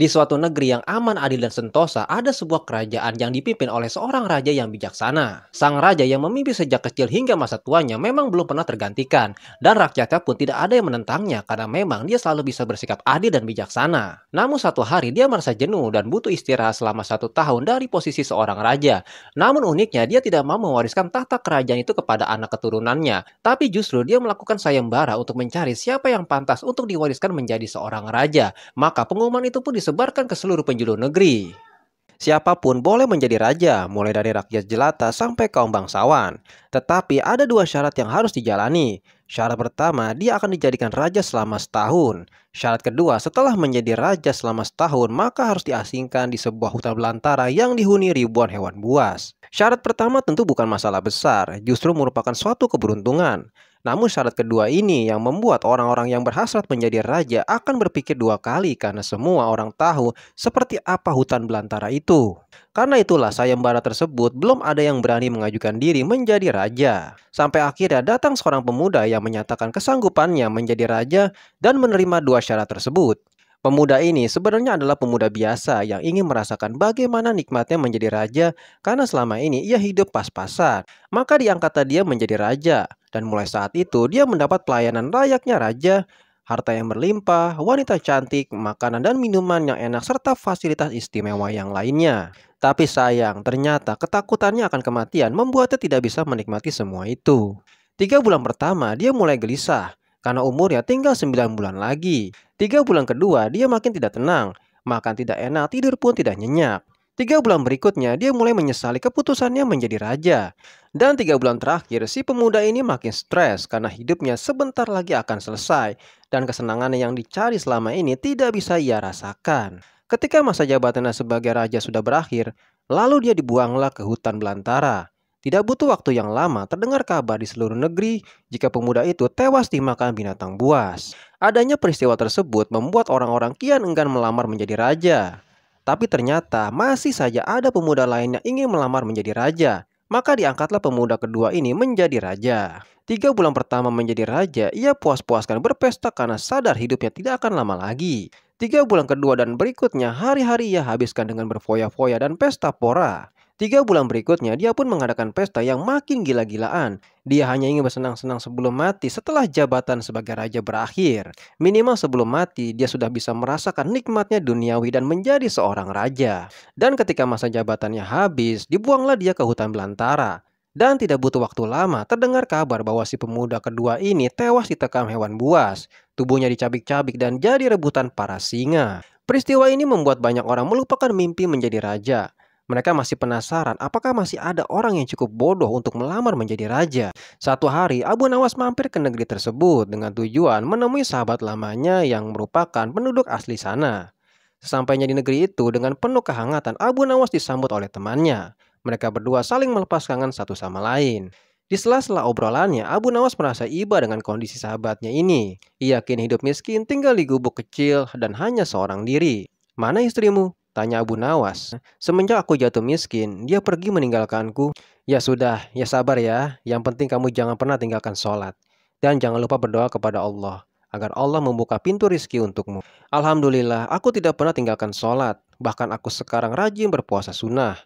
Di suatu negeri yang aman, adil, dan sentosa, ada sebuah kerajaan yang dipimpin oleh seorang raja yang bijaksana. Sang raja yang memimpin sejak kecil hingga masa tuanya memang belum pernah tergantikan, dan rakyatnya pun tidak ada yang menentangnya karena memang dia selalu bisa bersikap adil dan bijaksana. Namun satu hari dia merasa jenuh dan butuh istirahat selama 1 tahun dari posisi seorang raja. Namun uniknya dia tidak mau mewariskan tahta kerajaan itu kepada anak keturunannya, tapi justru dia melakukan sayembara untuk mencari siapa yang pantas untuk diwariskan menjadi seorang raja. Maka pengumuman itu pun disebarkan ke seluruh penjuru negeri. Siapapun boleh menjadi raja, mulai dari rakyat jelata sampai kaum bangsawan. Tetapi ada dua syarat yang harus dijalani. Syarat pertama, dia akan dijadikan raja selama setahun. Syarat kedua, setelah menjadi raja selama setahun, maka harus diasingkan di sebuah hutan belantara yang dihuni ribuan hewan buas. Syarat pertama tentu bukan masalah besar, justru merupakan suatu keberuntungan. Namun syarat kedua ini yang membuat orang-orang yang berhasrat menjadi raja akan berpikir dua kali karena semua orang tahu seperti apa hutan belantara itu. Karena itulah sayembara tersebut belum ada yang berani mengajukan diri menjadi raja. Sampai akhirnya datang seorang pemuda yang menyatakan kesanggupannya menjadi raja dan menerima dua syarat tersebut. Pemuda ini sebenarnya adalah pemuda biasa yang ingin merasakan bagaimana nikmatnya menjadi raja karena selama ini ia hidup pas-pasan. Maka diangkat dia menjadi raja dan mulai saat itu dia mendapat pelayanan layaknya raja, harta yang berlimpah, wanita cantik, makanan dan minuman yang enak serta fasilitas istimewa yang lainnya. Tapi sayang, ternyata ketakutannya akan kematian membuatnya tidak bisa menikmati semua itu. 3 bulan pertama dia mulai gelisah karena umurnya tinggal 9 bulan lagi. 3 bulan kedua dia makin tidak tenang, makan tidak enak, tidur pun tidak nyenyak. 3 bulan berikutnya dia mulai menyesali keputusannya menjadi raja. Dan 3 bulan terakhir si pemuda ini makin stres karena hidupnya sebentar lagi akan selesai. Dan kesenangannya yang dicari selama ini tidak bisa ia rasakan. Ketika masa jabatannya sebagai raja sudah berakhir, lalu dia dibuanglah ke hutan belantara. Tidak butuh waktu yang lama terdengar kabar di seluruh negeri jika pemuda itu tewas dimakan binatang buas. Adanya peristiwa tersebut membuat orang-orang kian enggan melamar menjadi raja. Tapi ternyata masih saja ada pemuda lain yang ingin melamar menjadi raja. Maka diangkatlah pemuda kedua ini menjadi raja. 3 bulan pertama menjadi raja, ia puas-puaskan berpesta karena sadar hidupnya tidak akan lama lagi. 3 bulan kedua dan berikutnya hari-hari ia habiskan dengan berfoya-foya dan pesta pora. 3 bulan berikutnya dia pun mengadakan pesta yang makin gila-gilaan. Dia hanya ingin bersenang-senang sebelum mati setelah jabatan sebagai raja berakhir. Minimal sebelum mati dia sudah bisa merasakan nikmatnya duniawi dan menjadi seorang raja. Dan ketika masa jabatannya habis, dibuanglah dia ke hutan belantara. Dan tidak butuh waktu lama terdengar kabar bahwa si pemuda kedua ini tewas ditekam hewan buas. Tubuhnya dicabik-cabik dan jadi rebutan para singa. Peristiwa ini membuat banyak orang melupakan mimpi menjadi raja. Mereka masih penasaran apakah masih ada orang yang cukup bodoh untuk melamar menjadi raja. Satu hari Abu Nawas mampir ke negeri tersebut dengan tujuan menemui sahabat lamanya yang merupakan penduduk asli sana. Sesampainya di negeri itu dengan penuh kehangatan Abu Nawas disambut oleh temannya. Mereka berdua saling melepas kangen satu sama lain. Di sela-sela obrolannya, Abu Nawas merasa iba dengan kondisi sahabatnya ini. Ia kini hidup miskin, tinggal di gubuk kecil dan hanya seorang diri. "Mana istrimu?" tanya Abu Nawas. "Semenjak aku jatuh miskin, dia pergi meninggalkanku." "Ya sudah, ya sabar ya. Yang penting kamu jangan pernah tinggalkan sholat. Dan jangan lupa berdoa kepada Allah, agar Allah membuka pintu rizki untukmu." "Alhamdulillah, aku tidak pernah tinggalkan sholat. Bahkan aku sekarang rajin berpuasa sunnah."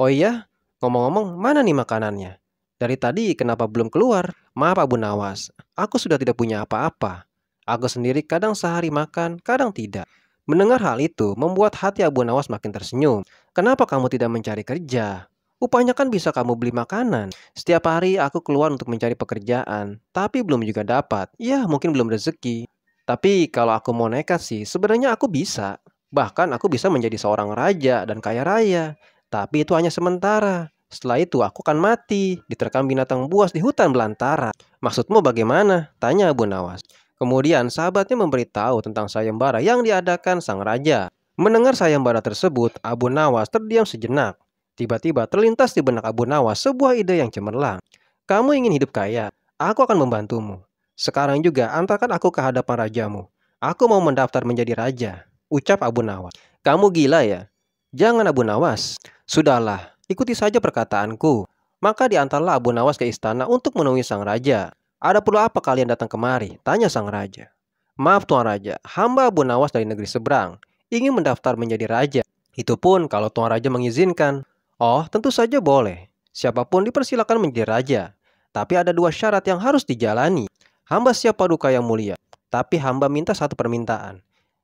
"Oh iya? Ngomong-ngomong, mana nih makanannya? Dari tadi kenapa belum keluar?" "Maaf Abu Nawas, aku sudah tidak punya apa-apa. Aku sendiri kadang sehari makan, kadang tidak." Mendengar hal itu membuat hati Abu Nawas makin tersenyum. "Kenapa kamu tidak mencari kerja? Upahnya kan bisa kamu beli makanan. Setiap hari aku keluar untuk mencari pekerjaan, tapi belum juga dapat. Ya mungkin belum rezeki. Tapi kalau aku mau nekat sih, sebenarnya aku bisa. Bahkan aku bisa menjadi seorang raja dan kaya raya. Tapi itu hanya sementara. Setelah itu aku akan mati, diterkam binatang buas di hutan belantara." "Maksudmu bagaimana?" tanya Abu Nawas. Kemudian sahabatnya memberitahu tentang sayembara yang diadakan sang raja. Mendengar sayembara tersebut, Abu Nawas terdiam sejenak. Tiba-tiba terlintas di benak Abu Nawas sebuah ide yang cemerlang. "Kamu ingin hidup kaya? Aku akan membantumu. Sekarang juga antarkan aku ke hadapan rajamu. Aku mau mendaftar menjadi raja," ucap Abu Nawas. "Kamu gila ya?" "Jangan Abu Nawas. Sudahlah, ikuti saja perkataanku." Maka diantarlah Abu Nawas ke istana untuk menemui sang raja. "Ada perlu apa kalian datang kemari?" tanya sang raja. "Maaf Tuan Raja, hamba Abu Nawas dari negeri seberang. ingin mendaftar menjadi raja. Itu pun kalau Tuan Raja mengizinkan. Oh, tentu saja boleh. Siapapun dipersilakan menjadi raja. Tapi ada dua syarat yang harus dijalani. Hamba siap paduka yang mulia. Tapi hamba minta satu permintaan.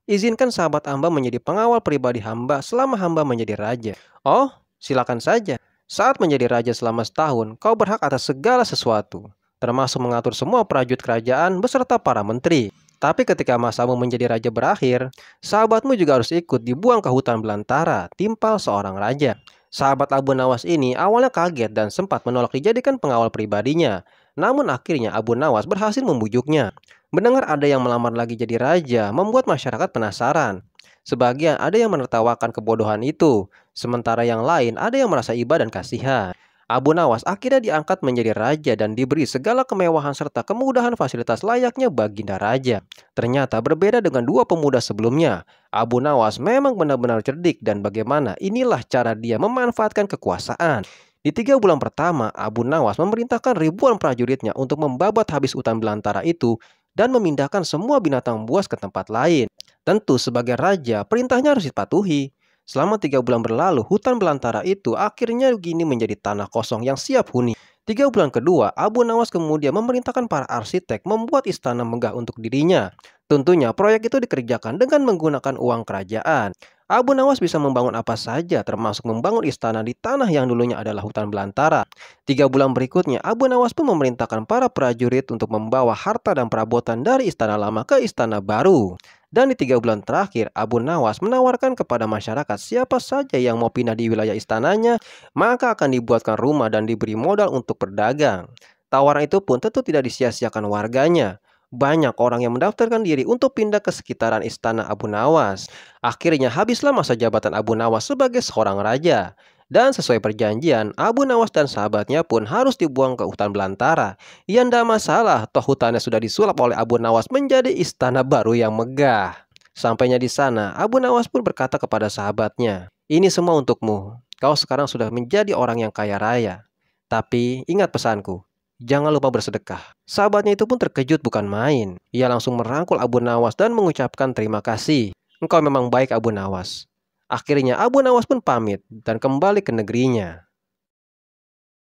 Izinkan sahabat hamba menjadi pengawal pribadi hamba selama hamba menjadi raja. Oh, silakan saja. Saat menjadi raja selama setahun, kau berhak atas segala sesuatu, termasuk mengatur semua prajurit kerajaan beserta para menteri. Tapi ketika masamu menjadi raja berakhir, sahabatmu juga harus ikut dibuang ke hutan belantara, timpal seorang raja. Sahabat Abu Nawas ini awalnya kaget dan sempat menolak dijadikan pengawal pribadinya. Namun akhirnya Abu Nawas berhasil membujuknya. Mendengar ada yang melamar lagi jadi raja, membuat masyarakat penasaran. Sebagian ada yang menertawakan kebodohan itu, sementara yang lain ada yang merasa iba dan kasihan. Abu Nawas akhirnya diangkat menjadi raja dan diberi segala kemewahan serta kemudahan fasilitas layaknya baginda raja. Ternyata berbeda dengan dua pemuda sebelumnya. Abu Nawas memang benar-benar cerdik dan bagaimana inilah cara dia memanfaatkan kekuasaan. Di 3 bulan pertama, Abu Nawas memerintahkan ribuan prajuritnya untuk membabat habis hutan belantara itu dan memindahkan semua binatang buas ke tempat lain. Tentu sebagai raja, perintahnya harus dipatuhi. Selama 3 bulan berlalu, hutan belantara itu akhirnya kini menjadi tanah kosong yang siap huni. 3 bulan kedua, Abu Nawas kemudian memerintahkan para arsitek membuat istana megah untuk dirinya. Tentunya proyek itu dikerjakan dengan menggunakan uang kerajaan. Abu Nawas bisa membangun apa saja, termasuk membangun istana di tanah yang dulunya adalah hutan belantara. 3 bulan berikutnya, Abu Nawas pun memerintahkan para prajurit untuk membawa harta dan perabotan dari istana lama ke istana baru. Dan di 3 bulan terakhir, Abu Nawas menawarkan kepada masyarakat siapa saja yang mau pindah di wilayah istananya, maka akan dibuatkan rumah dan diberi modal untuk berdagang. Tawaran itu pun tentu tidak disia-siakan warganya. Banyak orang yang mendaftarkan diri untuk pindah ke sekitaran istana Abu Nawas. Akhirnya habislah masa jabatan Abu Nawas sebagai seorang raja. Dan sesuai perjanjian, Abu Nawas dan sahabatnya pun harus dibuang ke hutan belantara. Ya ndak masalah, toh hutannya sudah disulap oleh Abu Nawas menjadi istana baru yang megah. Sampainya di sana, Abu Nawas pun berkata kepada sahabatnya, "Ini semua untukmu. Kau sekarang sudah menjadi orang yang kaya raya. Tapi ingat pesanku, jangan lupa bersedekah." Sahabatnya itu pun terkejut bukan main. Ia langsung merangkul Abu Nawas dan mengucapkan terima kasih. "Engkau memang baik Abu Nawas." Akhirnya Abu Nawas pun pamit dan kembali ke negerinya.